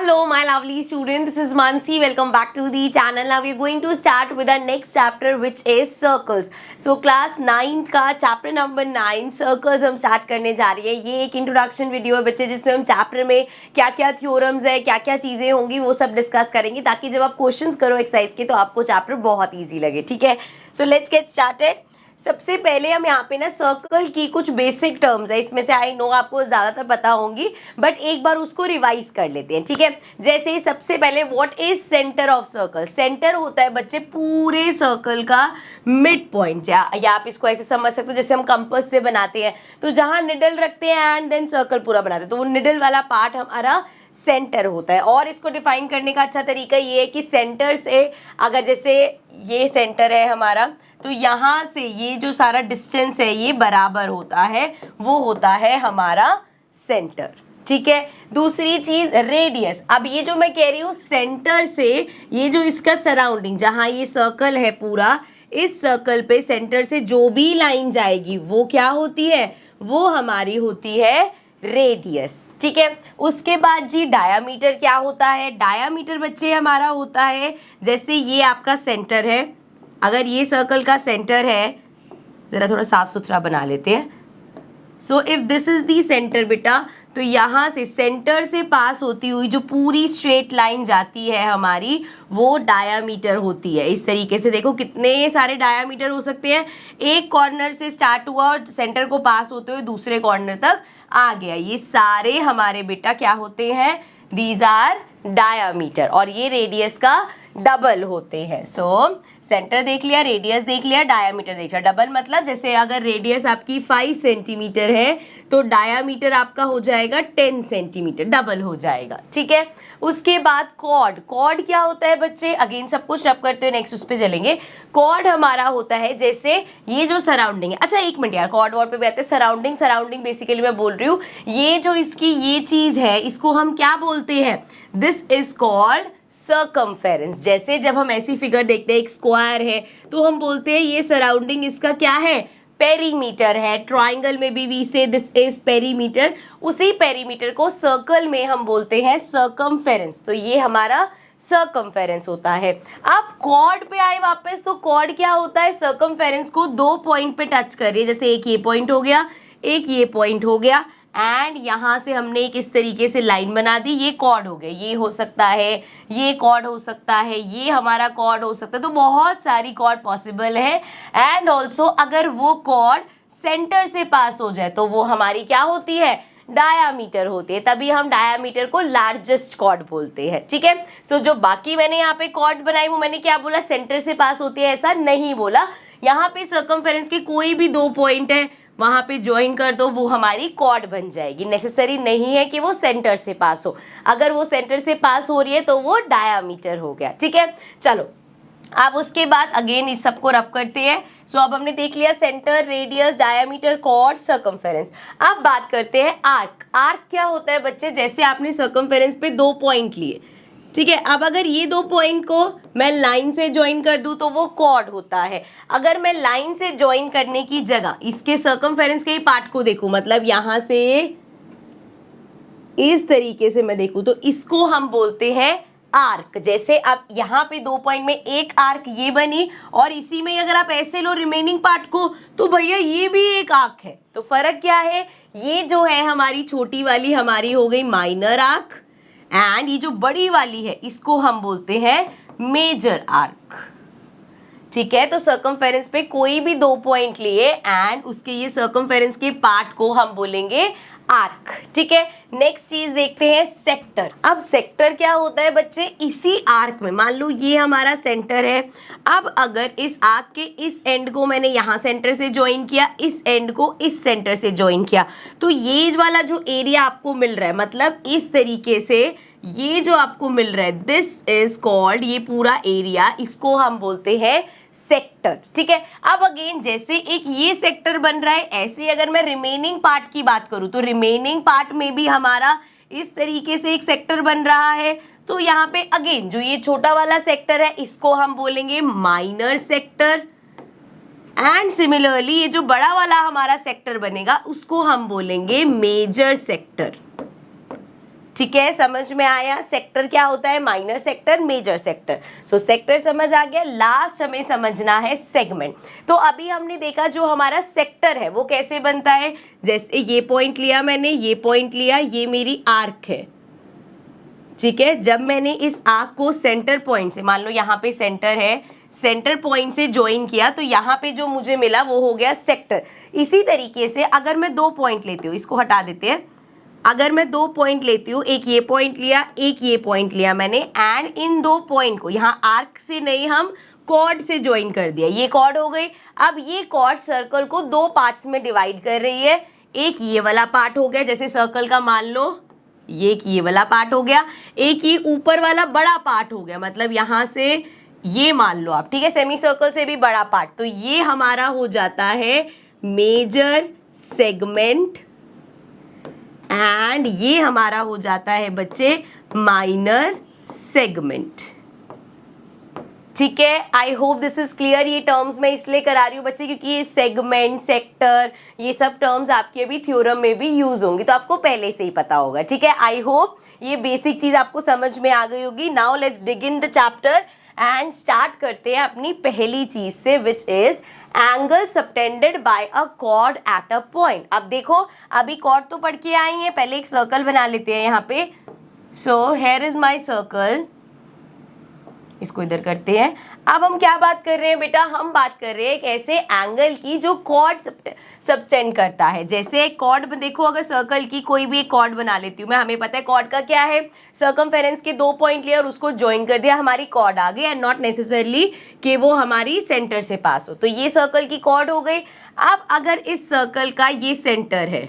Hello my lovely students, this is Mansi. Welcome back to the channel. Now we are going to start with our next chapter which is circles. So class 9th का chapter number 9 circles हम start करने जा रही है. ये एक introduction video है बच्चे जिसमें हम chapter में क्या क्या theorems है, क्या क्या चीज़ें होंगी वो सब discuss करेंगे ताकि जब आप questions करो exercise के तो आपको chapter बहुत easy लगे. ठीक है, so let's get started. सबसे पहले हम यहाँ पे ना सर्कल की कुछ बेसिक टर्म्स है, इसमें से आई नो आपको ज़्यादातर पता होंगी बट एक बार उसको रिवाइज कर लेते हैं. ठीक है, जैसे सबसे पहले what is centre of circle. Centre होता है बच्चे पूरे सर्कल का मिड पॉइंट, या आप इसको ऐसे समझ सकते हो जैसे हम कंपास से बनाते हैं तो जहाँ निडल रखते हैं एंड देन सर्कल पूरा बनाते हैं तो वो निडल वाला पार्ट हमारा सेंटर होता है. और इसको डिफाइन करने का अच्छा तरीका ये है कि सेंटर से अगर जैसे ये सेंटर है हमारा तो यहाँ से ये जो सारा डिस्टेंस है ये बराबर होता है, वो होता है हमारा सेंटर. ठीक है, दूसरी चीज रेडियस. अब ये जो मैं कह रही हूँ सेंटर से ये जो इसका सराउंडिंग जहाँ ये सर्कल है पूरा, इस सर्कल पे सेंटर से जो भी लाइन जाएगी वो क्या होती है, वो हमारी होती है रेडियस. ठीक है, उसके बाद जी डायामीटर क्या होता है. डायामीटर बच्चे हमारा होता है जैसे ये आपका सेंटर है, अगर ये सर्कल का सेंटर है, ज़रा थोड़ा साफ सुथरा बना लेते हैं. So if this is the centre बेटा, तो यहाँ से सेंटर से पास होती हुई जो पूरी स्ट्रेट लाइन जाती है हमारी वो डायामीटर होती है. इस तरीके से देखो कितने सारे डायामीटर हो सकते हैं. एक कॉर्नर से स्टार्ट हुआ और सेंटर को पास होते हुए दूसरे कॉर्नर तक आ गया, ये सारे हमारे बेटा क्या होते हैं, दीज आर डायामीटर. और ये रेडियस का डबल होते हैं. सो सेंटर देख लिया, रेडियस देख लिया, डायामीटर देख लिया. डबल मतलब जैसे अगर रेडियस आपकी 5 सेंटीमीटर है तो डायामीटर आपका हो जाएगा 10 सेंटीमीटर, डबल हो जाएगा. ठीक है, उसके बाद कॉर्ड. कॉर्ड क्या होता है बच्चे, अगेन सब कुछ रब करते हुए नेक्स्ट उस पर चलेंगे. कॉर्ड हमारा होता है जैसे ये जो सराउंडिंग है. अच्छा एक मिनट यार, कॉर्ड वॉर्ड पे भी आते हैं. सराउंडिंग बेसिकली मैं बोल रही हूँ ये जो इसकी ये चीज़ है इसको हम क्या बोलते हैं, दिस इज कॉल्ड सर्कमफेरेंस. जैसे जब हम ऐसी फिगर देखते हैं एक स्क्वायर है तो हम बोलते हैं ये सराउंडिंग इसका क्या है, पेरीमीटर है. ट्राइंगल में भी वी से दिस इज पेरीमीटर. उसी पेरीमीटर को सर्कल में हम बोलते हैं सर्कमफेरेंस. तो ये हमारा सर्कमफेरेंस होता है. अब कॉर्ड पे आए वापस, तो कॉर्ड क्या होता है, सर्कमफेरेंस को 2 पॉइंट पे टच कर रही है. जैसे एक ये पॉइंट हो गया, एक ये पॉइंट हो गया एंड यहाँ से हमने एक इस तरीके से लाइन बना दी, ये कॉर्ड हो गया. ये हो सकता है, ये कॉर्ड हो सकता है, ये हमारा कॉर्ड हो सकता है. तो बहुत सारी कॉर्ड पॉसिबल है. एंड ऑल्सो अगर वो कॉर्ड सेंटर से पास हो जाए तो वो हमारी क्या होती है, डायामीटर होती है. तभी हम डायामीटर को लार्जेस्ट कॉर्ड बोलते हैं. ठीक है, सो जो बाकी मैंने यहाँ पे कॉर्ड बनाई वो मैंने क्या बोला, सेंटर से पास होती है ऐसा नहीं बोला. यहाँ पे सर्कमफेरेंस के कोई भी 2 पॉइंट है वहाँ पे ज्वाइन कर दो, वो हमारी कॉर्ड बन जाएगी. नेसेसरी नहीं है कि वो सेंटर से पास हो, अगर वो सेंटर से पास हो रही है तो वो डायामीटर हो गया. ठीक है, चलो अब उसके बाद अगेन इस सबको रब करते हैं. सो अब हमने देख लिया centre, radius, diameter, chord, circumference. अब बात करते हैं आर्क. आर्क क्या होता है बच्चे, जैसे आपने सर्कमफेरेंस पे 2 पॉइंट लिए. ठीक है, अब अगर ये 2 पॉइंट को मैं लाइन से ज्वाइन कर दूं तो वो कॉर्ड होता है. अगर मैं लाइन से ज्वाइन करने की जगह इसके सर्कमफेरेंस के ही पार्ट को देखूं, मतलब यहाँ से इस तरीके से मैं देखूं तो इसको हम बोलते हैं आर्क. जैसे अब यहाँ पे 2 पॉइंट में एक आर्क ये बनी और इसी में अगर आप ऐसे लो रिमेनिंग पार्ट को तो भैया ये भी एक आर्क है. तो फर्क क्या है, ये जो है हमारी छोटी वाली हमारी हो गई माइनर आर्क एंड ये जो बड़ी वाली है इसको हम बोलते हैं मेजर आर्क. ठीक है, तो सर्कमफेरेंस पे कोई भी 2 पॉइंट लिए एंड उसके ये सर्कमफेरेंस के पार्ट को हम बोलेंगे आर्क. ठीक है, नेक्स्ट चीज देखते हैं सेक्टर. अब सेक्टर क्या होता है बच्चे, इसी आर्क में मान लो ये हमारा सेंटर है. अब अगर इस आर्क के इस एंड को मैंने यहाँ सेंटर से ज्वाइन किया, इस एंड को इस सेंटर से ज्वाइन किया, तो ये वाला जो एरिया आपको मिल रहा है, मतलब इस तरीके से ये जो आपको मिल रहा है, दिस इज कॉल्ड, ये पूरा एरिया इसको हम बोलते हैं सेक्टर. ठीक है, अब अगेन जैसे एक ये सेक्टर बन रहा है ऐसे अगर मैं रिमेनिंग पार्ट की बात करूं तो रिमेनिंग पार्ट में भी हमारा इस तरीके से एक सेक्टर बन रहा है. तो यहाँ पे अगेन जो ये छोटा वाला सेक्टर है इसको हम बोलेंगे माइनर सेक्टर एंड सिमिलरली ये जो बड़ा वाला हमारा सेक्टर बनेगा उसको हम बोलेंगे मेजर सेक्टर. ठीक है, समझ में आया। सेक्टर क्या होता है? Minor sector, major sector. So sector समझ आ गया। लास्ट हमें समझना है सेगमेंट। तो अभी हमने देखा जो हमारा सेक्टर है वो कैसे बनता है। जैसे ये पॉइंट लिया मैंने, ये पॉइंट लिया, ये मेरी आर्क है, ठीक है। जब मैंने इस आर्क को सेंटर पॉइंट से, मान लो यहाँ पे सेंटर है, सेंटर पॉइंट से ज्वाइन किया तो यहाँ पे जो मुझे मिला वो हो गया सेक्टर। इसी तरीके से अगर मैं 2 पॉइंट लेती हूँ, इसको हटा देते हैं, अगर मैं 2 पॉइंट लेती हूँ, एक ये पॉइंट लिया, एक ये पॉइंट लिया मैंने, एंड इन 2 पॉइंट को यहाँ आर्क से नहीं, हम कॉर्ड से ज्वाइन कर दिया, ये कॉर्ड हो गई। अब ये कॉर्ड सर्कल को 2 पार्ट्स में डिवाइड कर रही है। एक ये वाला पार्ट हो गया, जैसे सर्कल का मान लो ये वाला पार्ट हो गया, एक ये ऊपर वाला बड़ा पार्ट हो गया, मतलब यहाँ से ये मान लो आप, ठीक है, सेमी सर्कल से भी बड़ा पार्ट। तो ये हमारा हो जाता है मेजर सेगमेंट एंड ये हमारा हो जाता है बच्चे माइनर सेगमेंट। ठीक है, I hope this is clear. ये टर्म्स मैं इसलिए करा रही हूँ बच्चे क्योंकि ये सेगमेंट, सेक्टर, ये सब टर्म्स आपके भी थ्योरम में भी यूज होंगी, तो आपको पहले से ही पता होगा। ठीक है, आई होप ये बेसिक चीज आपको समझ में आ गई होगी। Now let's dig in the chapter and start करते हैं अपनी पहली चीज से, which is angle subtended bye a cord at a point. अब देखो, अभी कॉर्ड तो पढ़ के आई है, पहले एक सर्कल बना लेते हैं यहाँ पे। So here is my circle, इसको इधर करते हैं। अब हम क्या बात कर रहे हैं बेटा? हम बात कर रहे हैं एक ऐसे एंगल की जो कॉर्ड सबटेंड करता है। जैसे एक कॉर्ड देखो, अगर सर्कल की कोई भी एक कॉर्ड बना लेती हूँ मैं, हमें पता है कॉर्ड का क्या है, सर्कमफेरेंस के 2 पॉइंट लिए और उसको ज्वाइन कर दिया, हमारी कॉर्ड आ गई, एंड नॉट नेसेसरली कि वो हमारी सेंटर से पास हो। तो ये सर्कल की कॉर्ड हो गई। अब अगर इस सर्कल का ये सेंटर है,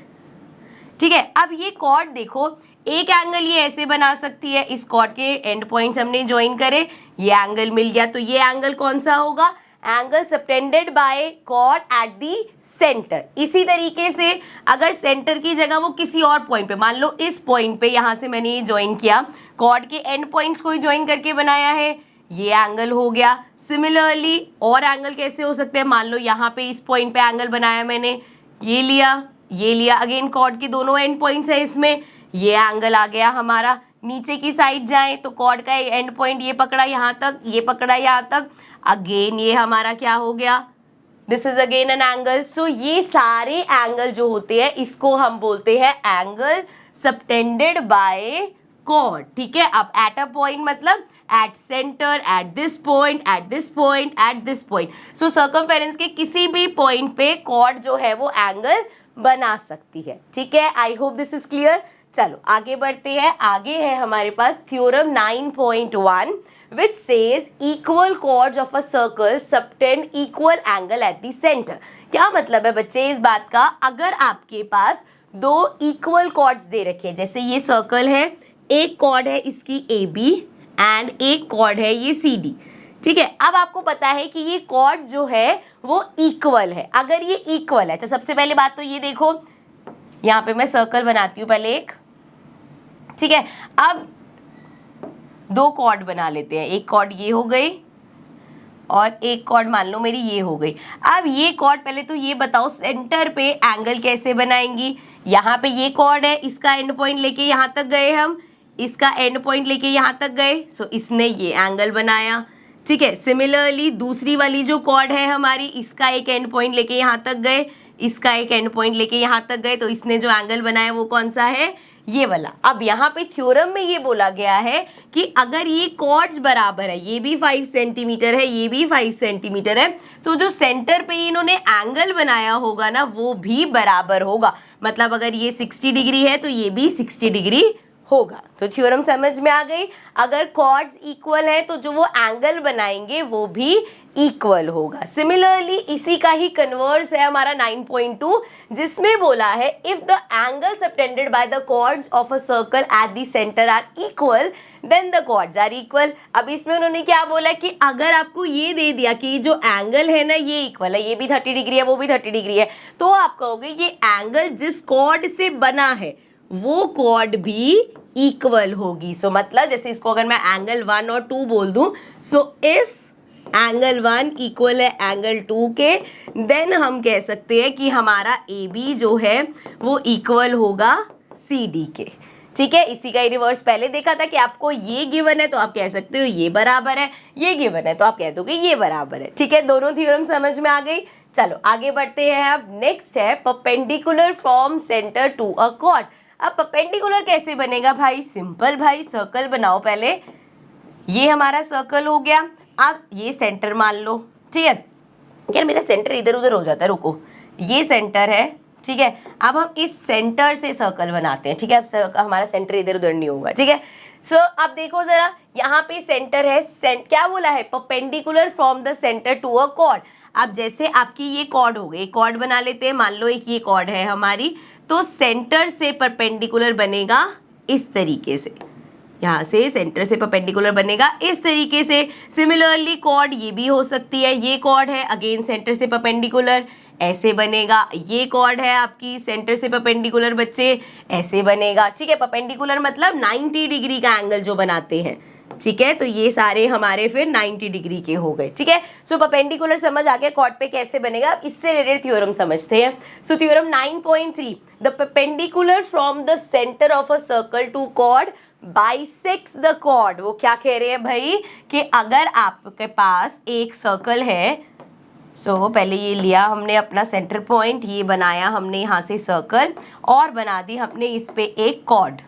ठीक है, अब ये कॉर्ड देखो, एक एंगल ये ऐसे बना सकती है, इस कॉर्ड के एंड पॉइंट्स हमने ज्वाइन करे, ये एंगल मिल गया। तो ये एंगल कौन सा होगा? Angle subtended by chord at the centre. इसी तरीके से अगर सेंटर की जगह वो किसी और पॉइंट पे, मान लो इस पॉइंट पे, यहां से मैंने ये ज्वाइन किया, कॉर्ड के एंड पॉइंट्स को ही ज्वाइन करके बनाया है, ये एंगल हो गया। सिमिलरली और एंगल कैसे हो सकते हैं? मान लो यहाँ पे इस पॉइंट पे एंगल बनाया मैंने, ये लिया, अगेन कॉर्ड के दोनों एंड पॉइंट्स है इसमें, ये एंगल आ गया हमारा। नीचे की साइड जाए तो कॉर्ड का एंड पॉइंट ये पकड़ा यहाँ तक, ये पकड़ा यहाँ तक, अगेन ये हमारा क्या हो गया? This is again an angle. So ये सारे एंगल जो होते हैं इसको हम बोलते हैं एंगल सबटेंडेड बाय कॉर्ड। ठीक है, अब एट अ पॉइंट मतलब at centre, at this point, at this point, at this point. So circumference के किसी भी पॉइंट पे कॉर्ड जो है वो एंगल बना सकती है। ठीक है, I hope this is clear. चलो आगे बढ़ते हैं। आगे है हमारे पास theorem 9.1 which says equal chords of a circle subtend equal angle at the center। क्या मतलब है बच्चे इस बात का? अगर आपके पास 2 इक्वल कॉर्ड्स दे रखे हैं, जैसे ये सर्कल है, एक कॉर्ड है इसकी AB एंड एक कॉर्ड है ये CD, ठीक है। अब आपको पता है कि ये कॉर्ड जो है वो इक्वल है। अगर ये इक्वल है, अच्छा सबसे पहले बात तो ये देखो, यहाँ पे मैं सर्कल बनाती हूँ पहले एक, ठीक है। अब 2 कॉर्ड बना लेते हैं, एक कॉर्ड ये हो गई और एक कॉर्ड मान लो मेरी ये हो गई। अब ये कॉर्ड, पहले तो ये बताओ सेंटर पे एंगल कैसे बनाएंगी? यहाँ पे ये कॉर्ड है, इसका एंड पॉइंट लेके यहाँ तक गए हम, इसका एंड पॉइंट लेके यहाँ तक गए, सो इसने ये एंगल बनाया। ठीक है, सिमिलरली दूसरी वाली जो कॉर्ड है हमारी, इसका एक एंड पॉइंट लेके यहाँ तक गए, इसका एक एंड पॉइंट लेके यहाँ तक गए, तो इसने जो एंगल बनाया वो कौन सा है? ये वाला। अब यहाँ पे थ्योरम में ये बोला गया है कि अगर ये कॉर्ड्स बराबर है, ये भी 5 सेंटीमीटर है, ये भी 5 सेंटीमीटर है, तो जो सेंटर पे इन्होंने एंगल बनाया होगा ना वो भी बराबर होगा। मतलब अगर ये 60 डिग्री है तो ये भी 60 डिग्री होगा। तो थ्योरम समझ में आ गई। अगर कॉर्ड्स इक्वल है तो जो वो एंगल बनाएंगे वो भी इक्वल होगा। सिमिलरली इसी का ही कन्वर्स है हमारा 9.2, जिसमें बोला है if the angle subtended by the chords of a circle at the centre are equal then the chords are equal. अब इसमें उन्होंने क्या बोला कि अगर आपको ये दे दिया कि जो एंगल है ना ये इक्वल है, ये भी 30 डिग्री है वो भी 30 डिग्री है, तो आप कहोगे ये एंगल जिस कॉर्ड से बना है वो कॉर्ड भी इक्वल होगी। सो मतलब जैसे इसको अगर मैं एंगल 1 और 2 बोल दूं, सो इफ एंगल 1 इक्वल है एंगल 2 के, देन हम कह सकते हैं कि हमारा AB जो है वो इक्वल होगा CD के। ठीक है, इसी का ही रिवर्स पहले देखा था कि आपको ये गिवन है तो आप कह सकते हो ये बराबर है, ये गिवन है तो आप कह दोगे ये बराबर है। ठीक है, दोनों थ्योरम समझ में आ गई। चलो आगे बढ़ते हैं। अब नेक्स्ट है perpendicular from centre to a chord. अब परपेंडिकुलर कैसे बनेगा भाई? सिंपल भाई, सर्कल बनाओ पहले। ये हमारा सर्कल हो गया, अब ये सेंटर मान लो। ठीक है, यार मेरा सेंटर इधर उधर हो जाता है, रुको, ये सेंटर है। ठीक है, अब हम इस सेंटर से सर्कल बनाते हैं। ठीक है, अब हमारा सेंटर इधर उधर नहीं होगा। ठीक है, सो अब देखो जरा, यहाँ पे सेंटर है, क्या बोला है? Perpendicular from the centre to a chord. अब जैसे आपकी ये कॉर्ड हो गई, कॉर्ड बना लेते हैं, मान लो एक ये कॉर्ड है हमारी, तो सेंटर से परपेंडिकुलर बनेगा इस तरीके से, यहाँ से सेंटर से परपेंडिकुलर बनेगा इस तरीके से। सिमिलरली कॉर्ड ये भी हो सकती है, ये कॉर्ड है अगेन सेंटर से परपेंडिकुलर, ऐसे बनेगा। ये कॉर्ड है आपकी सेंटर से परपेंडिकुलर बच्चे, ऐसे बनेगा। ठीक है, परपेंडिकुलर मतलब 90 डिग्री का एंगल जो बनाते हैं। ठीक है, तो ये सारे हमारे फिर 90 डिग्री के हो गए। ठीक है, सो परपेंडिकुलर समझ आ गया, कॉर्ड पे कैसे बनेगा। इससे रिलेटेड थ्योरम समझते हैं। So theorem 9.3, the perpendicular from the centre of a circle to chord bisects the chord. वो क्या कह रहे हैं भाई कि अगर आपके पास एक सर्कल है, पहले ये लिया हमने अपना सेंटर पॉइंट, ये बनाया हमने यहाँ से सर्कल और बना दी हमने इस पे एक कॉर्ड।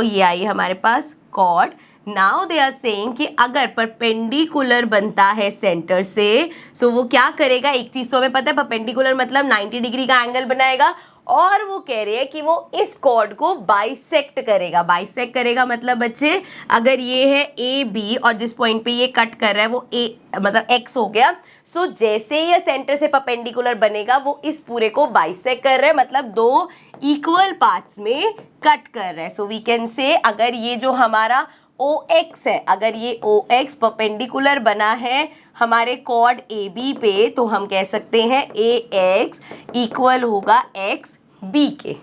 ये आई हमारे पास chord. Now they are saying कि अगर परपेंडिकुलर बनता है सेंटर से, वो क्या करेगा? एक चीज तो हमें पता है, परपेंडिकुलर मतलब 90 डिग्री का एंगल बनाएगा, और वो कह रहे हैं कि वो इस कॉर्ड को बाइसेक्ट करेगा। बाइसेक्ट करेगा मतलब बच्चे, अगर ये है ए बी और जिस पॉइंट पे ये कट कर रहा है वो ए मतलब एक्स हो गया। जैसे ये सेंटर से परपेंडिकुलर बनेगा वो इस पूरे को बाइसेक्ट कर रहा है, मतलब दो इक्वल पार्ट्स में कट कर रहा है। सो वी कैन से, अगर ये जो हमारा OX है, अगर ये OX परपेंडिकुलर बना है हमारे कॉर्ड AB पे, तो हम कह सकते हैं AX इक्वल होगा XB के।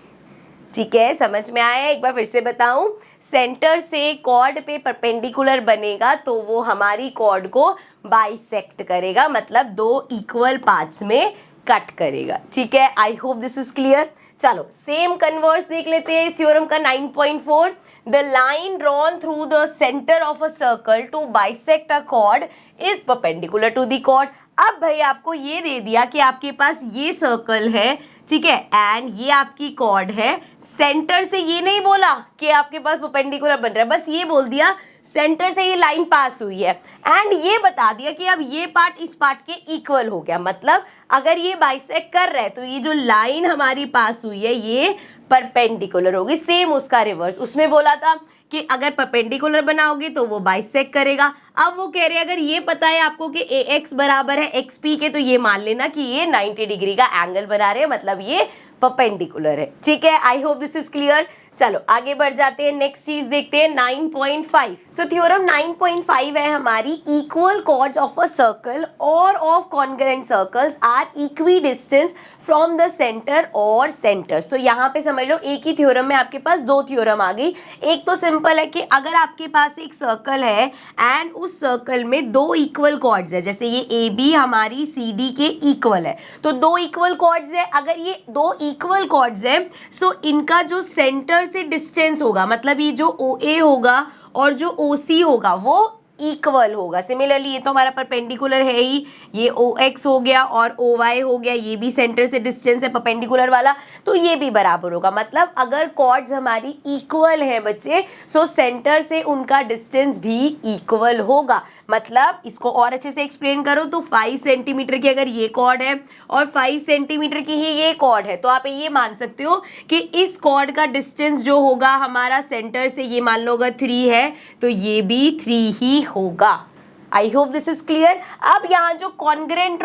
ठीक है, समझ में आया? एक बार फिर से बताऊं, सेंटर से कॉर्ड पे परपेंडिकुलर बनेगा तो वो हमारी कॉर्ड को बाइसेक्ट करेगा, मतलब दो इक्वल पार्ट्स में कट करेगा। ठीक है, I hope this is clear. चलो सेम कन्वर्स देख लेते हैं इस थ्योरम का 9.4, the line drawn through the centre of a circle to bisect a chord is perpendicular to the chord. अब भाई आपको ये दे दिया कि आपके पास ये सर्कल है, ठीक है, एंड ये आपकी कॉर्ड है। सेंटर से ये नहीं बोला कि आपके पास परपेंडिकुलर बन रहा है, बस ये बोल दिया सेंटर से ये लाइन पास हुई है, एंड ये बता दिया कि अब ये पार्ट इस पार्ट के इक्वल हो गया। मतलब अगर ये बाइसेक्ट कर रहा है तो ये जो लाइन हमारी पास हुई है ये परपेंडिकुलर होगी। सेम उसका रिवर्स, उसमें बोला था कि अगर परपेंडिकुलर बनाओगे तो वो बाइसेक्ट करेगा। अब वो कह रहे हैं अगर ये पता है आपको कि AX बराबर है XP के, तो ये मान लेना कि ये 90 डिग्री का एंगल बना रहे हैं, मतलब ये परपेंडिकुलर है। ठीक है, I hope this is clear. चलो आगे बढ़ जाते हैं, नेक्स्ट चीज देखते हैं 9.5। सो थ्योरम 9.5 है हमारी, equal chords of a circle और of congruent circles are equidistant from the centre और सेंटर्स। तो यहाँ पे समझ लो एक ही थ्योरम में आपके पास दो थ्योरम आ गई। एक तो सिंपल है कि अगर आपके पास एक सर्कल है एंड उस सर्कल में दो इक्वल कॉर्ड्स है, जैसे ये AB हमारी CD के इक्वल है, तो दो इक्वल कॉर्ड्स है। अगर ये दो इक्वल कॉर्ड्स है, सो इनका जो सेंटर से डिस्टेंस होगा, मतलब ये जो OA होगा और जो OC होगा वो इक्वल होगा। सिमिलरली ये तो हमारा परपेंडिकुलर है ही, ये OX हो गया और OY हो गया, ये भी सेंटर से डिस्टेंस है परपेंडिकुलर वाला, तो ये भी बराबर होगा। मतलब अगर कॉर्ड्स हमारी इक्वल है बच्चे, सो सेंटर से उनका डिस्टेंस भी इक्वल होगा। मतलब इसको और अच्छे से एक्सप्लेन करो तो 5 सेंटीमीटर की अगर ये कॉर्ड है और 5 सेंटीमीटर की ही ये कॉर्ड है, तो आप ये मान सकते हो कि इस कॉर्ड का डिस्टेंस जो होगा हमारा सेंटर से, ये मान लो अगर 3 है तो ये भी 3 ही होगा। I hope this is clear. अब यहाँ जो कॉन्ग्रुएंट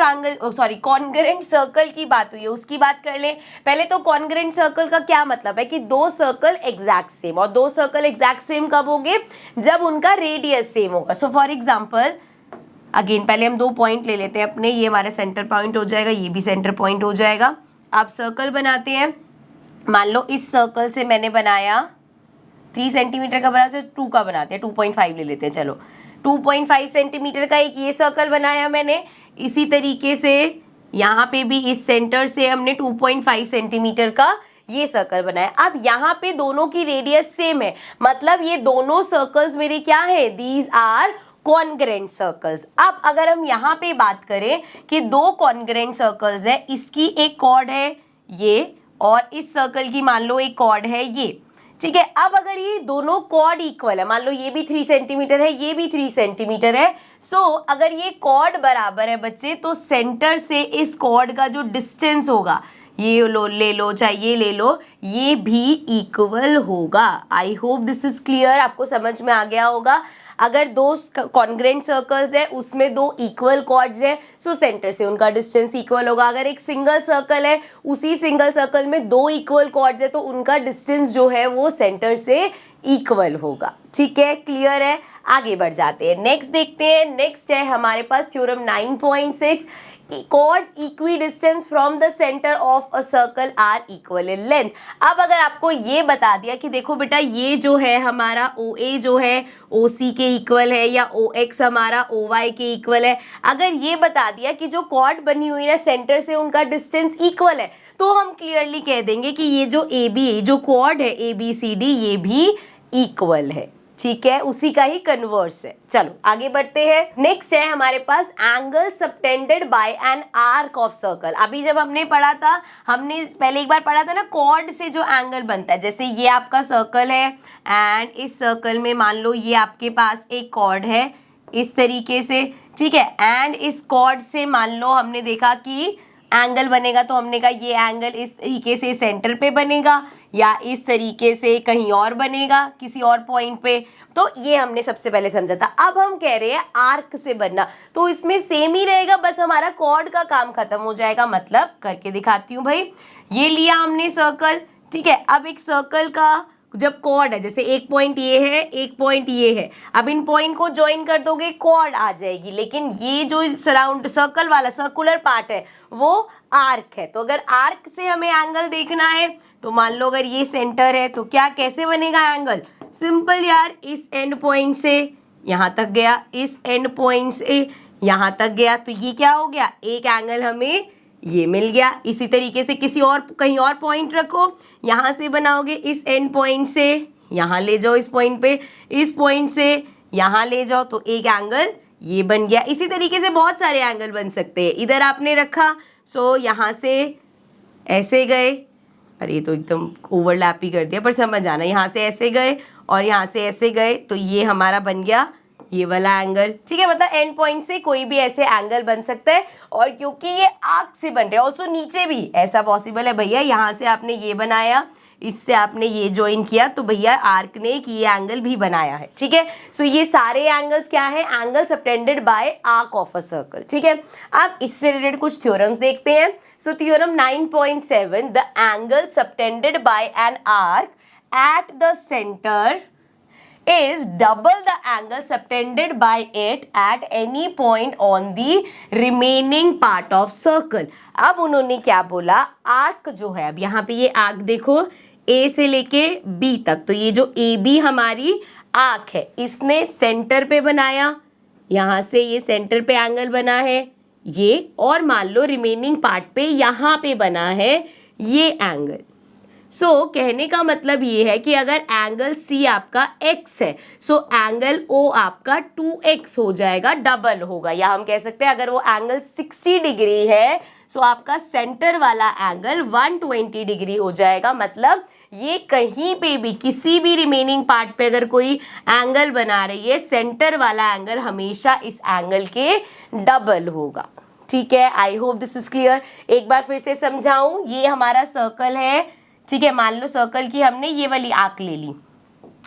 कॉन्ग्रुएंट सर्कल की बात हुई है उसकी बात कर लें। पहले तो कॉन्ग्रुएंट सर्कल का क्या मतलब है कि दो सर्कल एग्जैक्ट सेम, और दो सर्कल एग्जैक्ट सेम कब होंगे? जब उनका रेडियस सेम होगा। सो फॉर एग्जाम्पल, अगेन पहले हम दो पॉइंट ले लेते हैं अपने, ये हमारा सेंटर पॉइंट हो जाएगा, ये भी सेंटर पॉइंट हो जाएगा। आप सर्कल बनाते हैं, मान लो इस सर्कल से मैंने बनाया 3 सेंटीमीटर का बना, तो 2 का बनाते हैं, 2.5 ले लेते हैं। चलो 2.5 सेंटीमीटर का एक ये सर्कल बनाया मैंने। इसी तरीके से यहाँ पे भी इस सेंटर से हमने 2.5 सेंटीमीटर का ये सर्कल बना है। अब यहाँ पे दोनों की रेडियस सेम है, मतलब ये दोनों सर्कल्स मेरे क्या है, दीज आर कॉन्ग्रेंट सर्कल्स। अब अगर हम यहाँ पे बात करें कि दो कॉन्ग्रेंट सर्कल्स है, इसकी एक कॉर्ड है ये और इस सर्कल की मान लो एक कॉर्ड है ये, ठीक है। अब अगर ये दोनों कॉर्ड इक्वल है, मान लो ये भी 3 सेंटीमीटर है, ये भी 3 सेंटीमीटर है, सो अगर ये कॉर्ड बराबर है बच्चे, तो सेंटर से इस कॉर्ड का जो डिस्टेंस होगा, ये लो ले लो चाहे ये ले लो, ये भी इक्वल होगा। I hope this is clear, आपको समझ में आ गया होगा। अगर दो कॉन्ग्रेंट सर्कल्स है उसमें दो इक्वल कॉर्ड्स है, सो सेंटर से उनका डिस्टेंस इक्वल होगा। अगर एक सिंगल सर्कल है, उसी सिंगल सर्कल में दो इक्वल कॉर्ड्स है, तो उनका डिस्टेंस जो है वो सेंटर से इक्वल होगा। ठीक है, क्लियर है। आगे बढ़ जाते हैं, नेक्स्ट देखते हैं। नेक्स्ट है हमारे पास theorem 9.6, chords equidistant from the center of a circle are equal in length। अब अगर आपको ये बता दिया कि देखो बेटा ये जो है हमारा OA जो है OC के इक्वल है या OX हमारा OY के इक्वल है, अगर ये बता दिया कि जो कॉर्ड बनी हुई है सेंटर से उनका डिस्टेंस इक्वल है, तो हम क्लियरली कह देंगे कि ये जो AB जो कॉर्ड है ABCD ये भी इक्वल है। ठीक है, उसी का ही कन्वर्स है। चलो आगे बढ़ते हैं। नेक्स्ट है हमारे पास angle subtended by an arc of circle. अभी जब हमने पढ़ा था, हमने पहले एक बार पढ़ा था ना, कॉर्ड से जो एंगल बनता है, जैसे ये आपका सर्कल है एंड इस सर्कल में मान लो ये आपके पास एक कॉर्ड है इस तरीके से, ठीक है, एंड इस कॉर्ड से मान लो हमने देखा कि एंगल बनेगा, तो हमने कहा ये एंगल इस तरीके से सेंटर पे बनेगा या इस तरीके से कहीं और बनेगा किसी और पॉइंट पे, तो ये हमने सबसे पहले समझा था। अब हम कह रहे हैं आर्क से बनना, तो इसमें सेम ही रहेगा, बस हमारा कॉर्ड का काम खत्म हो जाएगा। मतलब करके दिखाती हूँ भाई, ये लिया हमने सर्कल, ठीक है। अब एक सर्कल का जब कॉर्ड है, जैसे एक पॉइंट ये है एक पॉइंट ये है, अब इन पॉइंट को ज्वाइन कर दोगे कॉर्ड आ जाएगी, लेकिन ये जो सराउंड सर्कल वाला सर्कुलर पार्ट है वो आर्क है। तो अगर आर्क से हमें एंगल देखना है, तो मान लो अगर ये सेंटर है तो क्या कैसे बनेगा एंगल, सिंपल यार, इस एंड पॉइंट से यहाँ तक गया, इस एंड पॉइंट से यहाँ तक गया, तो ये क्या हो गया, एक एंगल हमें ये मिल गया। इसी तरीके से किसी और कहीं और पॉइंट रखो, यहाँ से बनाओगे इस एंड पॉइंट से यहाँ ले जाओ, इस पॉइंट पे, इस पॉइंट से यहाँ ले जाओ, तो एक एंगल ये बन गया। इसी तरीके से बहुत सारे एंगल बन सकते हैं। इधर आपने रखा, सो यहाँ से ऐसे गए, अरे ये तो एकदम ओवरलैप ही कर दिया, पर समझ आना, यहाँ से ऐसे गए और यहाँ से ऐसे गए, तो ये हमारा बन गया ये वाला एंगल। ठीक है, मतलब एंड पॉइंट से कोई भी ऐसे एंगल बन सकता है, और क्योंकि ये आर्क से बन रहे हैं, ऑल्सो नीचे भी ऐसा पॉसिबल है भैया, यहाँ से आपने ये बनाया, इससे आपने ये ज्वाइन किया, तो भैया आर्क ने एक ये एंगल भी बनाया है। ठीक है, सो ये सारे एंगल्स क्या है, angle subtended bye arc of a circle. ठीक है, अब इससे रिलेटेड कुछ थ्योरम्स देखते हैं। So theorem 9.7, the angle subtended by an arc eight the centre is double the angle subtended by it at any point on the remaining part of circle। अब उन्होंने क्या बोला, आर्क जो है, अब यहाँ पे ये आर्क देखो A से लेके B तक, तो ये जो AB हमारी आर्क है, इसने सेंटर पे बनाया, यहाँ से ये सेंटर पे एंगल बना है ये, और मान लो रिमेनिंग पार्ट पे यहाँ पे बना है ये एंगल। सो कहने का मतलब ये है कि अगर एंगल C आपका x है, सो एंगल O आपका 2x हो जाएगा, डबल होगा। या हम कह सकते हैं अगर वो एंगल 60 डिग्री है, सो आपका सेंटर वाला एंगल 120 डिग्री हो जाएगा। मतलब ये कहीं पे भी किसी भी रिमेनिंग पार्ट पे अगर कोई एंगल बना रही है, सेंटर वाला एंगल हमेशा इस एंगल के डबल होगा। ठीक है, I hope this is clear. एक बार फिर से समझाऊं, ये हमारा सर्कल है, ठीक है, मान लो सर्कल की हमने ये वाली आर्क ले ली,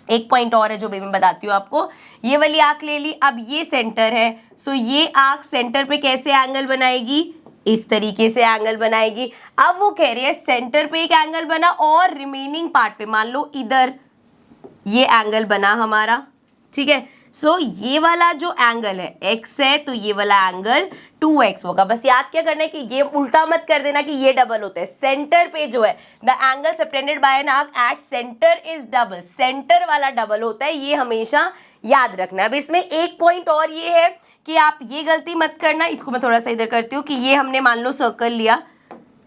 एक पॉइंट और है जो मैं बताती हूँ आपको, ये वाली आर्क ले ली, अब ये सेंटर है, सो ये आर्क सेंटर पे कैसे एंगल बनाएगी, इस तरीके से एंगल बनाएगी। अब वो कह रही है सेंटर पे एक एंगल बना और रिमेनिंग पार्ट पे मान लो इधर ये एंगल बना हमारा, ठीक है। सो ये वाला जो एंगल है x है, तो ये वाला एंगल 2x होगा। बस याद क्या करना है कि ये उल्टा मत कर देना कि ये डबल होता है। सेंटर पे जो है the angle subtended by an arc at centre is double, centre वाला डबल होता है, ये हमेशा याद रखना। अब इसमें एक पॉइंट और ये है कि आप ये गलती मत करना, इसको मैं थोड़ा सा इधर करती हूँ कि ये हमने मान लो सर्कल लिया,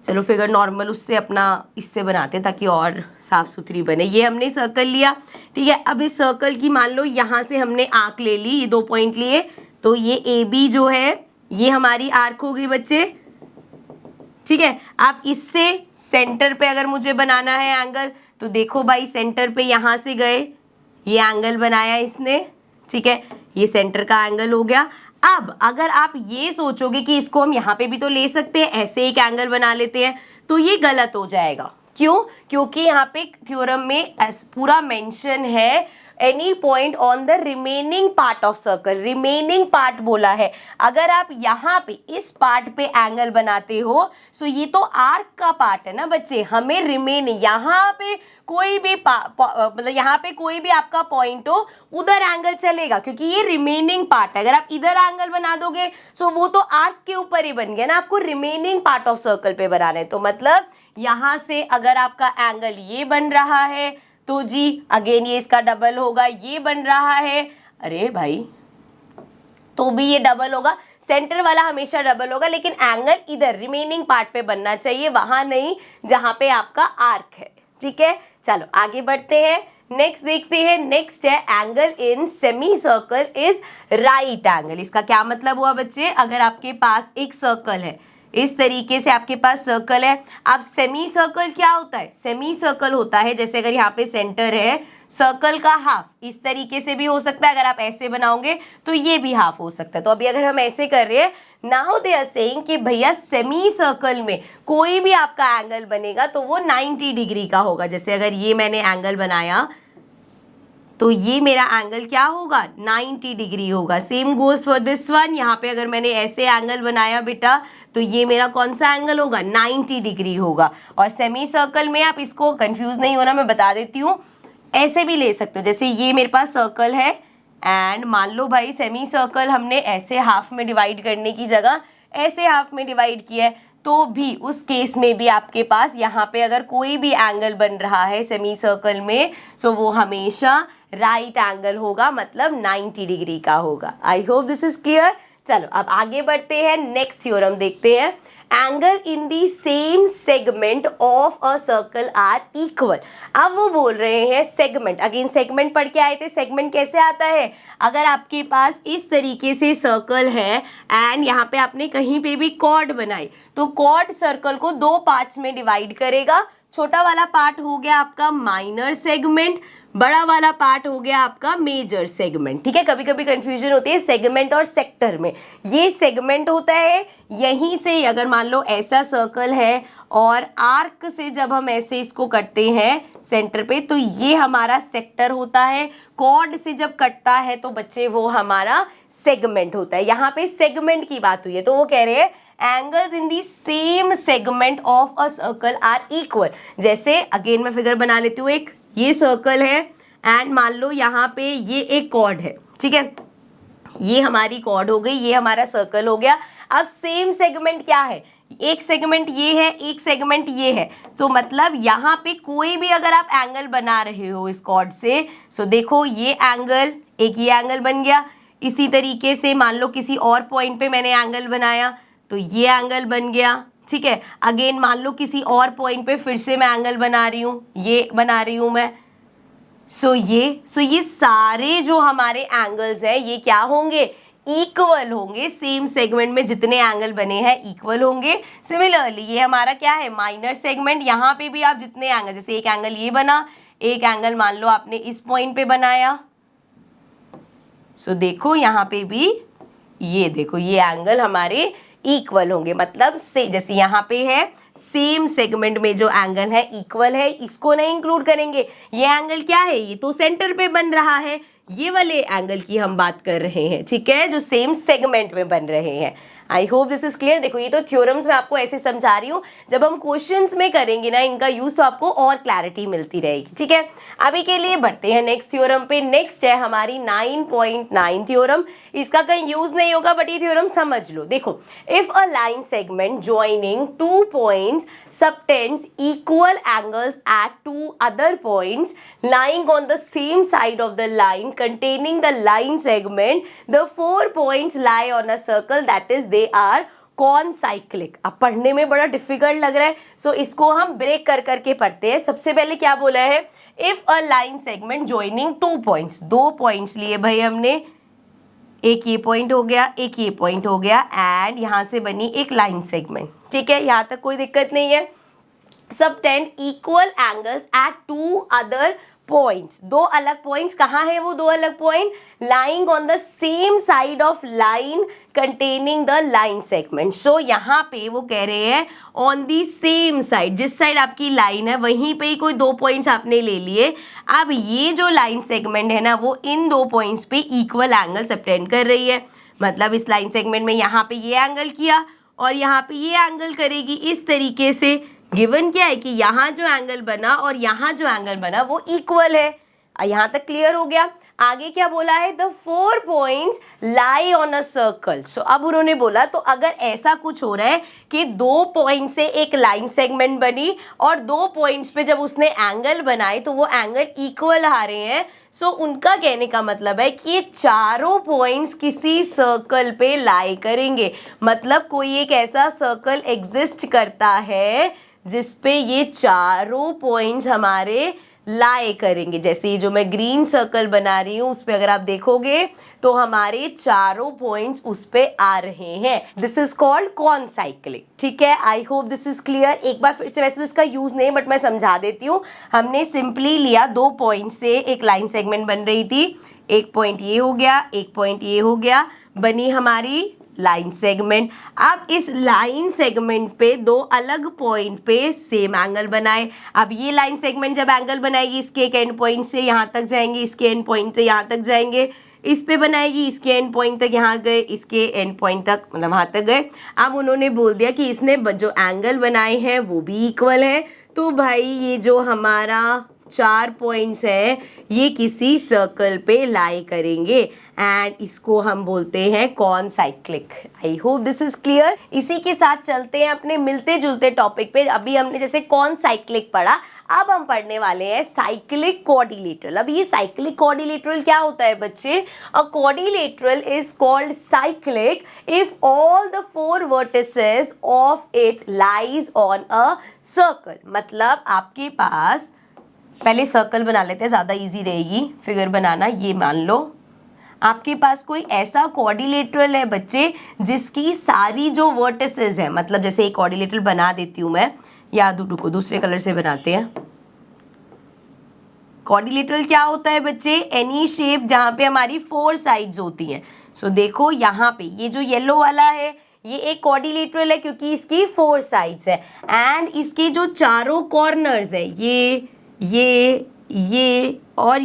चलो फिगर नॉर्मल उससे अपना इससे बनाते हैं ताकि और साफ सुथरी बने। ये हमने सर्कल लिया, ठीक है। अब इस सर्कल की मान लो यहाँ से हमने आर्क ले ली, ये 2 पॉइंट लिए, तो ये ए बी जो है ये हमारी आर्क हो गई बच्चे, ठीक है। अब इससे सेंटर पे अगर मुझे बनाना है एंगल, तो देखो भाई सेंटर पे यहाँ से गए, ये एंगल बनाया इसने, ठीक है, ये सेंटर का एंगल हो गया। अब अगर आप ये सोचोगे कि इसको हम यहाँ पे भी तो ले सकते हैं, ऐसे एक एंगल बना लेते हैं, तो ये गलत हो जाएगा। क्यों? क्योंकि यहाँ पे थ्योरम में पूरा मेंशन है any point on the remaining part of circle, remaining part बोला है। अगर आप यहाँ पे इस पार्ट पे एंगल बनाते हो, सो ये तो आर्क का पार्ट है ना बच्चे, हमें रिमेनिंग यहाँ पे कोई भी मतलब यहाँ पे कोई भी आपका पॉइंट हो उधर एंगल चलेगा, क्योंकि ये रिमेनिंग पार्ट है। अगर आप इधर एंगल बना दोगे सो वो तो आर्क के ऊपर ही बन गया ना, आपको रिमेनिंग पार्ट ऑफ सर्कल पे बनाना है। तो मतलब यहाँ से अगर आपका एंगल ये बन रहा है तो जी अगेन ये इसका डबल होगा, ये बन रहा है, अरे भाई तो भी ये डबल होगा, सेंटर वाला हमेशा डबल होगा, लेकिन एंगल इधर रिमेनिंग पार्ट पे बनना चाहिए, वहां नहीं जहां पे आपका आर्क है, ठीक है। चलो आगे बढ़ते हैं, नेक्स्ट देखते हैं। नेक्स्ट है angle in semi circle is right angle. इसका क्या मतलब हुआ बच्चे? अगर आपके पास एक सर्कल है, इस तरीके से आपके पास सर्कल है, अब सेमी सर्कल क्या होता है? सेमी सर्कल होता है जैसे अगर यहाँ पे सेंटर है, सर्कल का हाफ इस तरीके से भी हो सकता है, अगर आप ऐसे बनाओगे तो ये भी हाफ हो सकता है। तो अभी अगर हम ऐसे कर रहे हैं, नाउ दे आर सेइंग कि भैया सेमी सर्कल में कोई भी आपका एंगल बनेगा तो वो 90 डिग्री का होगा। जैसे अगर ये मैंने एंगल बनाया तो ये मेरा एंगल क्या होगा? 90 डिग्री होगा। Same goes for this one, यहाँ पे अगर मैंने ऐसे एंगल बनाया बेटा तो ये मेरा कौन सा एंगल होगा? 90 डिग्री होगा। और सेमी सर्कल में आप इसको कंफ्यूज नहीं होना, मैं बता देती हूँ, ऐसे भी ले सकते हो। जैसे ये मेरे पास सर्कल है एंड मान लो भाई सेमी सर्कल हमने ऐसे हाफ में डिवाइड करने की जगह ऐसे हाफ में डिवाइड किया है, तो भी उस केस में भी आपके पास यहाँ पे अगर कोई भी एंगल बन रहा है सेमी सर्कल में, सो वो हमेशा राइट एंगल होगा, मतलब 90 डिग्री का होगा। I hope this is clear. चलो अब आगे बढ़ते हैं, नेक्स्ट थ्योरम देखते हैं। Angle in the same segment of a circle are equal. अब वो बोल रहे हैं सेगमेंट, अगेन सेगमेंट पढ़ के आए थे, सेगमेंट कैसे आता है? अगर आपके पास इस तरीके से सर्कल है एंड यहाँ पे आपने कहीं पे भी कॉर्ड बनाई, तो कॉर्ड सर्कल को 2 पार्ट्स में डिवाइड करेगा। छोटा वाला पार्ट हो गया आपका माइनर सेगमेंट, बड़ा वाला पार्ट हो गया आपका मेजर सेगमेंट, ठीक है। कभी कभी कंफ्यूजन होती है सेगमेंट और सेक्टर में। ये सेगमेंट होता है, यहीं से अगर मान लो ऐसा सर्कल है और आर्क से जब हम ऐसे इसको कटते हैं सेंटर पे, तो ये हमारा सेक्टर होता है। कॉर्ड से जब कटता है तो बच्चे वो हमारा सेगमेंट होता है। यहाँ पे सेगमेंट की बात हुई है, तो वो कह रहे हैं angles in the same segment of a circle are equal. जैसे अगेन मैं फिगर बना लेती हूँ, एक ये सर्कल है एंड मान लो यहाँ पे ये एक कॉर्ड है, ठीक है, ये हमारी कॉर्ड हो गई, ये हमारा सर्कल हो गया। अब सेम सेगमेंट क्या है? एक सेगमेंट ये है, एक सेगमेंट ये है, तो मतलब यहाँ पे कोई भी अगर आप एंगल बना रहे हो इस कॉर्ड से, सो देखो ये एंगल, एक ये एंगल बन गया। इसी तरीके से मान लो किसी और पॉइंट पे मैंने एंगल बनाया तो ये एंगल बन गया, ठीक है। अगेन मान लो किसी और पॉइंट पे फिर से मैं एंगल बना रही हूँ, ये बना रही हूँ मैं, सो ये सारे जो हमारे एंगल्स हैं ये क्या होंगे? इक्वल होंगे। सेम सेगमेंट में जितने एंगल बने हैं इक्वल होंगे। सिमिलरली ये हमारा क्या है? Minor segment. यहाँ पे भी आप जितने एंगल, जैसे एक एंगल ये बना, एक एंगल मान लो आपने इस पॉइंट पे बनाया, सो देखो यहाँ पे भी ये देखो ये एंगल हमारे इक्वल होंगे। मतलब से जैसे यहाँ पे है सेम सेगमेंट में जो एंगल है इक्वल है, इसको नहीं इंक्लूड करेंगे। ये एंगल क्या है? ये तो सेंटर पे बन रहा है, ये वाले एंगल की हम बात कर रहे हैं, ठीक है, जो सेम सेगमेंट में बन रहे हैं। आई होप दिस इज क्लियर। देखो ये तो थ्योरम्स में आपको ऐसे समझा रही हूँ, जब हम क्वेश्चंस में करेंगे ना इनका यूज तो आपको और क्लैरिटी मिलती रहेगी, ठीक है। अभी के लिए बढ़ते हैं नेक्स्ट थ्योरम पे। नेक्स्ट है हमारी 9.9 थ्योरम। इसका कहीं यूज नहीं होगा बट ये थ्योरम समझ लो। देखो, if a line segment joining 2 points subtends equal angles at 2 other points lying on the same side of the line containing the line segment, the 4 points lie on a circle, that is they are कौन cyclic. अब पढ़ने में बड़ा difficult लग रहा है, सो इसको हम ब्रेक कर करके पढ़ते हैं। सबसे पहले क्या बोला है, if a line segment joining 2 points, 2 points लिए भाई हमने, एक ये पॉइंट हो गया, एक ये पॉइंट हो गया, एंड यहां से बनी एक लाइन सेगमेंट। ठीक है, यहां तक कोई दिक्कत नहीं है। Subtend equal angles at 2 other points, 2 अलग पॉइंट्स, कहाँ है वो 2 अलग point, lying on the same side of line containing the line segment. So यहाँ पे वो कह रहे हैं ऑन दी सेम साइड, जिस साइड आपकी लाइन है वहीं पे ही कोई 2 पॉइंट्स आपने ले लिए। अब ये जो लाइन सेगमेंट है ना, वो इन 2 पॉइंट्स पे इक्वल एंगल सबटेंड कर रही है। मतलब इस लाइन सेगमेंट में यहाँ पे ये एंगल किया और यहाँ पे ये एंगल करेगी। इस तरीके से गिवन क्या है कि यहाँ जो एंगल बना और यहाँ जो एंगल बना वो इक्वल है। यहाँ तक क्लियर हो गया। आगे क्या बोला है, the 4 points lie on a circle. So अब उन्होंने बोला तो अगर ऐसा कुछ हो रहा है कि 2 पॉइंट से एक लाइन सेगमेंट बनी और 2 पॉइंट्स पे जब उसने एंगल बनाए तो वो एंगल इक्वल आ रहे हैं, सो उनका कहने का मतलब है कि ये चारों पॉइंट्स किसी सर्कल पे लाई करेंगे। मतलब कोई एक ऐसा सर्कल एग्जिस्ट करता है जिसपे ये चारों पॉइंट्स हमारे लाई करेंगे। जैसे ये जो मैं ग्रीन सर्कल बना रही हूँ उस पे अगर आप देखोगे तो हमारे चारों पॉइंट्स उस पे आ रहे हैं। This is called concyclic. ठीक है, I hope this is clear. एक बार फिर से, वैसे तो इसका यूज नहीं बट मैं समझा देती हूँ। हमने सिंपली लिया 2 पॉइंट से एक लाइन सेगमेंट बन रही थी, एक पॉइंट ये हो गया, एक पॉइंट ये हो गया, बनी हमारी लाइन सेगमेंट। अब इस लाइन सेगमेंट पे 2 अलग पॉइंट पे सेम एंगल बनाए। अब ये लाइन सेगमेंट जब एंगल बनाएगी इसके एक एंड पॉइंट से यहाँ तक जाएंगे, इसके एंड पॉइंट से यहाँ तक जाएंगे, इस पे बनाएगी, इसके एंड पॉइंट तक यहाँ गए, इसके एंड पॉइंट तक मतलब वहाँ तक गए। अब उन्होंने बोल दिया कि इसने जो एंगल बनाए हैं वो भी इक्वल है। तो भाई ये जो हमारा 4 पॉइंट्स है ये किसी सर्कल पे लाई करेंगे एंड इसको हम बोलते हैं concyclic. I hope this is clear. इसी के साथ चलते हैं अपने मिलते जुलते टॉपिक पे। अभी हमने जैसे कॉन साइक्लिक पढ़ा, अब हम पढ़ने वाले हैं साइक्लिक क्वाड्रिलेटरल। अब ये साइक्लिक क्वाड्रिलेटरल क्या होता है बच्चे? अ quadrilateral is called cyclic if all the 4 vertices of it lies on a circle. मतलब आपके पास, पहले सर्कल बना लेते हैं, ज़्यादा इजी रहेगी फिगर बनाना। ये मान लो आपके पास कोई ऐसा क्वाड्रिलेटरल है बच्चे जिसकी सारी जो वर्टिसेस है, मतलब जैसे एक क्वाड्रिलेटरल बना देती हूँ मैं, या रुको दूसरे कलर से बनाते हैं। क्वाड्रिलेटरल क्या होता है बच्चे? एनी शेप जहाँ पे हमारी 4 साइड्स होती हैं। सो देखो यहाँ पे ये जो येलो वाला है ये एक क्वाड्रिलेटरल है क्योंकि इसकी 4 साइड्स है एंड इसके जो चारों कॉर्नर्स है ये और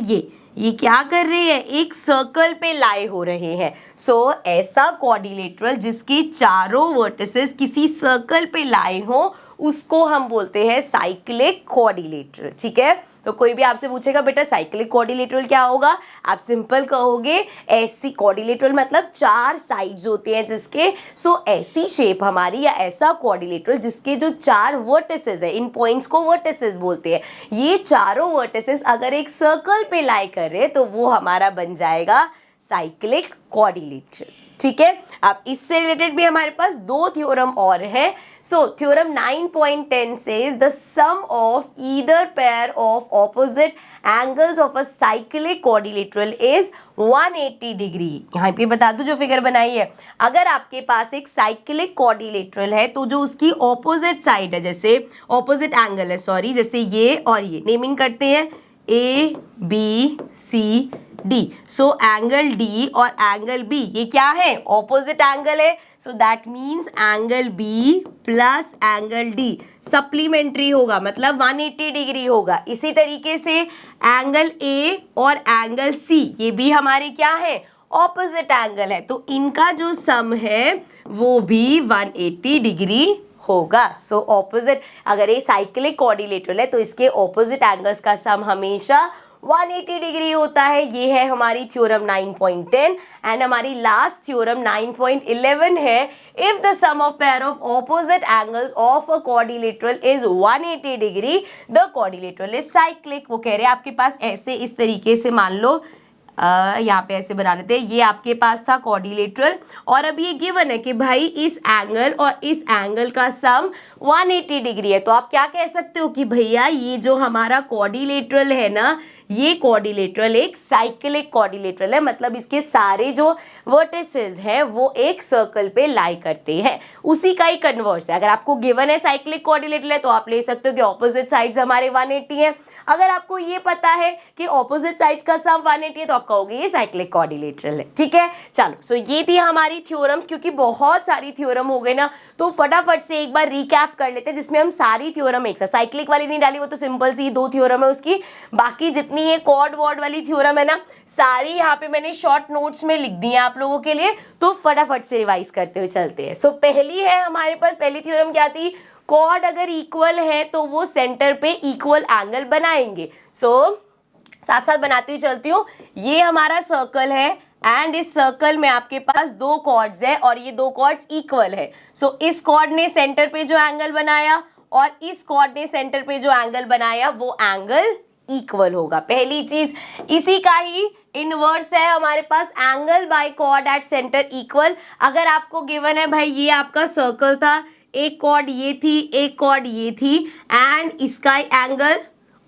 ये क्या कर रहे हैं? एक सर्कल पे लाए हो रहे हैं। सो ऐसा क्वाड्रिलेटरल जिसकी चारों वर्टिसेस किसी सर्कल पे लाए हो उसको हम बोलते हैं साइक्लिक क्वाड्रिलेटरल। ठीक है, तो कोई भी आपसे पूछेगा बेटा साइक्लिक क्वाड्रिलेटरल क्या होगा, आप सिंपल कहोगे ऐसी क्वाड्रिलेटरल मतलब 4 साइड्स होते हैं जिसके। सो ऐसी शेप हमारी या ऐसा क्वाड्रिलेटरल जिसके जो 4 वर्टिसेस है, इन पॉइंट्स को वर्टिसेस बोलते हैं। ये चारों वर्टिसेस अगर एक सर्कल पे लाई कर रहे हैं तो वो हमारा बन जाएगा साइक्लिक क्वाड्रिलेटरल। ठीक है, अब इससे रिलेटेड भी हमारे पास 2 थ्योरम और है। So theorem 9.10 says the sum of either pair of opposite angles of a cyclic quadrilateral is 180 degree. यहाँ पे बता दूं जो फिगर बनाई है, अगर आपके पास एक साइक्लिक क्वाड्रिलेटरल है तो जो उसकी ऑपोजिट साइड है, जैसे ऑपोजिट एंगल है, सॉरी, जैसे ये और ये नेमिंग करते हैं A B C D. So angle D और एंगल बी ये क्या है? ऑपोजिट एंगल है। So that means angle B plus angle D supplementary होगा, मतलब 180 डिग्री होगा। इसी तरीके से एंगल ए और एंगल सी ये भी हमारे क्या है? ऑपोजिट एंगल है। तो इनका जो सम है वो भी 180 डिग्री होगा। सो ऑपोजिट, अगर ये साइक्लिक क्वाड्रिलेटरल है तो इसके ऑपोजिट एंगल्स का सम हमेशा 180 डिग्री होता है। ये है हमारी थ्योरम 9.10 एंड हमारी लास्ट थ्योरम 9.11 है, if the sum of pair of opposite angles of a quadrilateral is 180 degree the quadrilateral is cyclic. वो कह रहे हैं आपके पास ऐसे इस तरीके से मान लो यहाँ पे ऐसे बना लेते हैं, ये आपके पास था क्वाड्रिलेटरल, और अब ये गिवन है कि भाई इस एंगल और इस एंगल का सम 180 डिग्री है। तो आप क्या कह सकते हो कि भैया ये जो हमारा क्वाड्रिलेटरल है ना, ये क्वाड्रिलेटरल एक साइक्लिक क्वाड्रिलेटरल है, मतलब इसके सारे जो वर्टिसेस हैं वो एक सर्कल पे लाई करते हैं, उसी का ही कन्वर्स है। अगर आपको गिवन है साइक्लिक क्वाड्रिलेटरल है तो आप ले सकते हो कि ऑपोजिट साइड्स हमारे 180 है। अगर आपको ये पता है कि ऑपोजिट साइड्स का सम 180 है तो आप कहोगे ये साइक्लिक क्वाड्रिलेटरल है। ठीक है, चलो सो ये थी हमारी थ्योरम्स। क्योंकि बहुत सारी थ्योरम हो गए ना, तो फटाफट से एक बार रिकैप कर लेते हैं जिसमें हम सारी थ्योरम एक साथ, साइक्लिक वाली नहीं डाली, वो तो सिंपल सी 2 थ्योरम है उसकी, बाकी जितनी ये कॉर्ड वॉर्ड वाली थ्योरम है ना, सारी यहाँ पे मैंने शॉर्ट नोट्स में लिख दी है आप लोगों के लिए, तो फटाफट से रिवाइज करते हुए चलते हैं। सो पहली है हमारे पास, पहली थ्योरम क्या थी, कॉर्ड अगर इक्वल है तो वो सेंटर पे इक्वल एंगल बनाएंगे। सो साथ साथ बनाती हुई चलती हूँ, ये हमारा सर्कल है एंड इस सर्कल में आपके पास 2 कॉर्ड्स है और ये 2 कॉर्ड्स इक्वल है। सो इस कॉर्ड ने सेंटर पे जो एंगल बनाया और इस कॉर्ड ने सेंटर पे जो एंगल बनाया वो एंगल इक्वल होगा। पहली चीज, इसी का ही इनवर्स है हमारे पास, angle by chord at centre equal. अगर आपको गिवन है भाई ये आपका सर्कल था, एक कॉर्ड ये थी, एक कॉर्ड ये थी, एंड इसका एंगल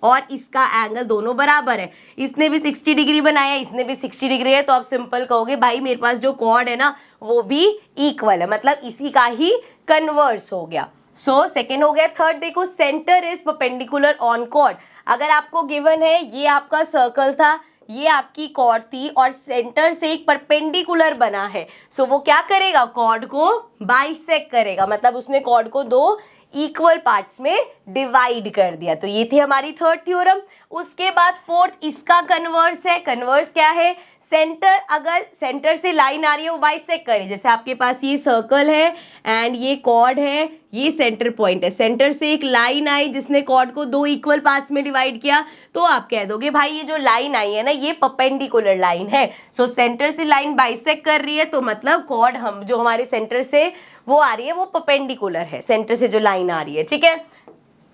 और इसका एंगल दोनों बराबर है, इसने भी 60 डिग्री बनाया, इसने भी 60 डिग्री है, तो आप सिंपल कहोगे भाई मेरे पास जो कॉर्ड है ना वो भी इक्वल है, मतलब इसी का ही कन्वर्स हो गया। सो सेकेंड हो गया। थर्ड देखो, centre is perpendicular on chord. अगर आपको गिवन है ये आपका सर्कल था, ये आपकी कॉर्ड थी और सेंटर से एक परपेंडिकुलर बना है, सो वो क्या करेगा, कॉर्ड को बाइसेक्ट करेगा, मतलब उसने कॉर्ड को 2 इक्वल पार्ट्स में डिवाइड कर दिया। तो ये थी हमारी थर्ड थ्योरम। उसके बाद फोर्थ, इसका कन्वर्स है। कन्वर्स क्या है, सेंटर, अगर सेंटर से लाइन आ रही है वो बाइसेक्ट करे, जैसे आपके पास ये सर्कल है एंड ये कॉर्ड है, ये सेंटर पॉइंट है, सेंटर से एक लाइन आई जिसने कॉर्ड को 2 इक्वल पार्ट्स में डिवाइड किया, तो आप कह दोगे भाई ये जो लाइन आई है ना ये परपेंडिकुलर लाइन है। सो सेंटर से लाइन बाइसेक्ट कर रही है तो मतलब कॉर्ड हम जो हमारे सेंटर से वो आ रही है वो परपेंडिकुलर है, सेंटर से जो लाइन आ रही है। ठीक है,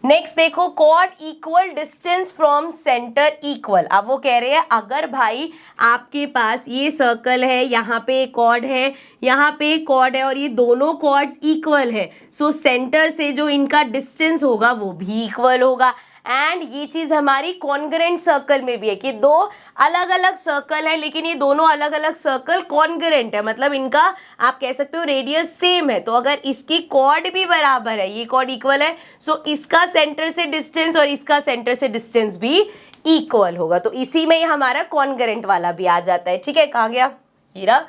नेक्स्ट देखो, chord equal distance from centre equal. अब वो कह रहे हैं अगर भाई आपके पास ये सर्कल है, यहाँ पे एक कॉर्ड है, यहाँ पे एक कॉर्ड है और ये दोनों कॉर्ड्स इक्वल है, सो सेंटर से जो इनका डिस्टेंस होगा वो भी इक्वल होगा। एंड ये चीज हमारी कॉन्ग्रेंट सर्कल में भी है कि 2 अलग अलग सर्कल है लेकिन ये दोनों अलग अलग सर्कल कॉन्ग्रेंट है, मतलब इनका आप कह सकते हो रेडियस सेम है। तो अगर इसकी कॉर्ड भी बराबर है, ये कॉर्ड इक्वल है, सो इसका सेंटर से डिस्टेंस और इसका सेंटर से डिस्टेंस भी इक्वल होगा। तो इसी में हमारा कॉन्ग्रेंट वाला भी आ जाता है। ठीक है, कहाँ गया हीरा।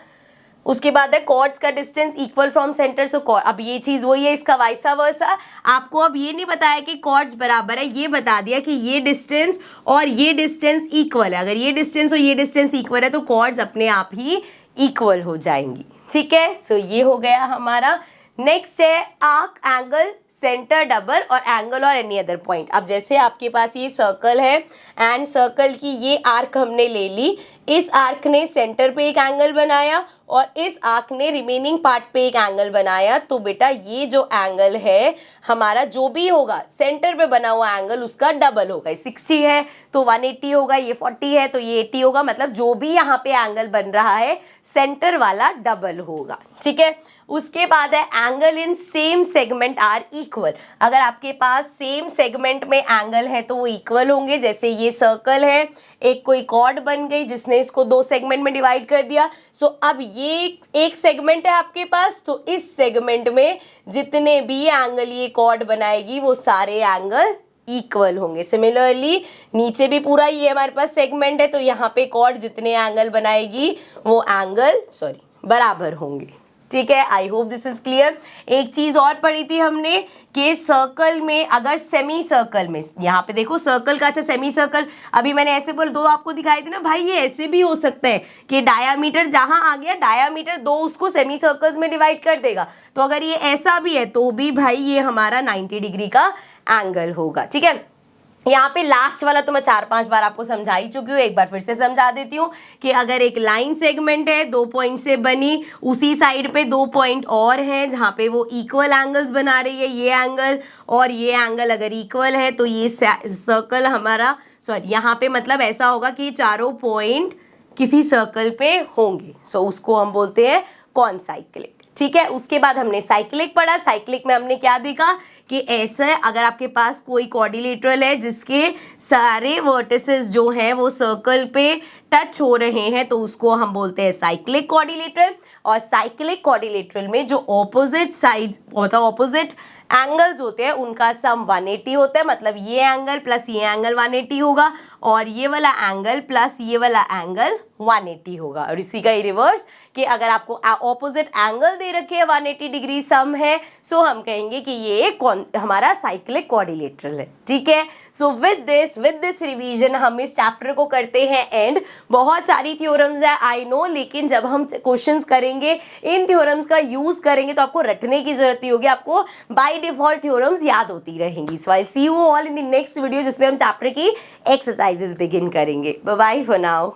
उसके बाद है कॉर्ड्स का डिस्टेंस इक्वल फ्रॉम सेंटर। तो अब ये चीज वही है, इसका वाइसा वर्सा। आपको अब ये नहीं बताया कि कॉर्ड्स बराबर है, ये बता दिया कि ये डिस्टेंस और ये डिस्टेंस इक्वल है। अगर ये डिस्टेंस और ये डिस्टेंस इक्वल है तो कॉर्ड्स अपने आप ही इक्वल हो जाएंगी। ठीक है, सो ये हो गया हमारा। नेक्स्ट है आर्क, एंगल, सेंटर, डबल और एंगल और एनी अदर पॉइंट। अब जैसे आपके पास ये सर्कल है एंड सर्कल की ये आर्क हमने ले ली, इस आर्क ने सेंटर पे एक एंगल बनाया और इस आर्क ने रिमेनिंग पार्ट पे एक एंगल बनाया, तो बेटा ये जो एंगल है हमारा जो भी होगा सेंटर पे बना हुआ एंगल उसका डबल होगा। 60 है तो 180 होगा, ये 40 है तो ये 80 होगा, मतलब जो भी यहाँ पे एंगल बन रहा है सेंटर वाला डबल होगा। ठीक है, उसके बाद है angle in same segment are equal. अगर आपके पास सेम सेगमेंट में एंगल है तो वो इक्वल होंगे। जैसे ये सर्कल है, एक कोई कॉर्ड बन गई जिसने इसको 2 सेगमेंट में डिवाइड कर दिया, सो अब ये एक सेगमेंट है आपके पास, तो इस सेगमेंट में जितने भी एंगल ये कॉर्ड बनाएगी वो सारे एंगल इक्वल होंगे। सिमिलरली नीचे भी पूरा ये हमारे पास सेगमेंट है, तो यहाँ पे कॉर्ड जितने एंगल बनाएगी वो एंगल बराबर होंगे। ठीक है, I hope this is clear. एक चीज और पढ़ी थी हमने कि सर्कल में अगर सेमी सर्कल में, यहाँ पे देखो सर्कल का, अच्छा सेमी सर्कल अभी मैंने ऐसे बोल 2 आपको दिखाई थे ना भाई, ये ऐसे भी हो सकता है कि डायामीटर जहां आ गया डायामीटर 2 उसको सेमी सर्कल्स में डिवाइड कर देगा, तो अगर ये ऐसा भी है तो भी भाई ये हमारा 90 डिग्री का एंगल होगा। ठीक है, यहाँ पे लास्ट वाला तो मैं 4-5 बार आपको समझा ही चुकी हूँ, एक बार फिर से समझा देती हूँ कि अगर एक लाइन सेगमेंट है 2 पॉइंट से बनी, उसी साइड पे 2 पॉइंट और हैं जहाँ पे वो इक्वल एंगल्स बना रही है, ये एंगल और ये एंगल अगर इक्वल है तो ये सर्कल हमारा यहाँ पे मतलब ऐसा होगा कि चारों पॉइंट किसी सर्कल पे होंगे। सो उसको हम बोलते हैं कौन साइक्लिक। ठीक है, उसके बाद हमने साइक्लिक पढ़ा। साइक्लिक में हमने क्या देखा कि ऐसा है, अगर आपके पास कोई क्वाड्रिलेटरल है जिसके सारे वर्टिसेस जो हैं वो सर्कल पे टच हो रहे हैं तो उसको हम बोलते हैं साइक्लिक क्वाड्रिलेटरल। और साइक्लिक क्वाड्रिलेटरल में जो ऑपोजिट साइड होता है, ऑपोजिट एंगल्स होते हैं, उनका सम 180 होता है। मतलब ये एंगल प्लस ये एंगल 180 होगा और ये वाला एंगल प्लस ये वाला एंगल 180 होगा। और इसी का ही रिवर्स कि अगर आपको ऑपोजिट एंगल दे रखे हैं 180 डिग्री सम है, सो हम कहेंगे कि ये कौन हमारा साइक्लिक क्वाड्रिलेटरल है। ठीक है, सो विद दिस रिवीजन हम इस चैप्टर को करते हैं एंड। बहुत सारी थ्योरम्स है आई नो, लेकिन जब हम क्वेश्चंस करेंगे इन थ्योरम्स का यूज करेंगे तो आपको रटने की जरूरत नहीं होगी, आपको बाय डिफॉल्ट थ्योरम्स याद होती रहेंगी। So I see you all in the next video जिसमें हम चैप्टर की एक्सरसाइजेस बिगिन करेंगे। Bye bye for now.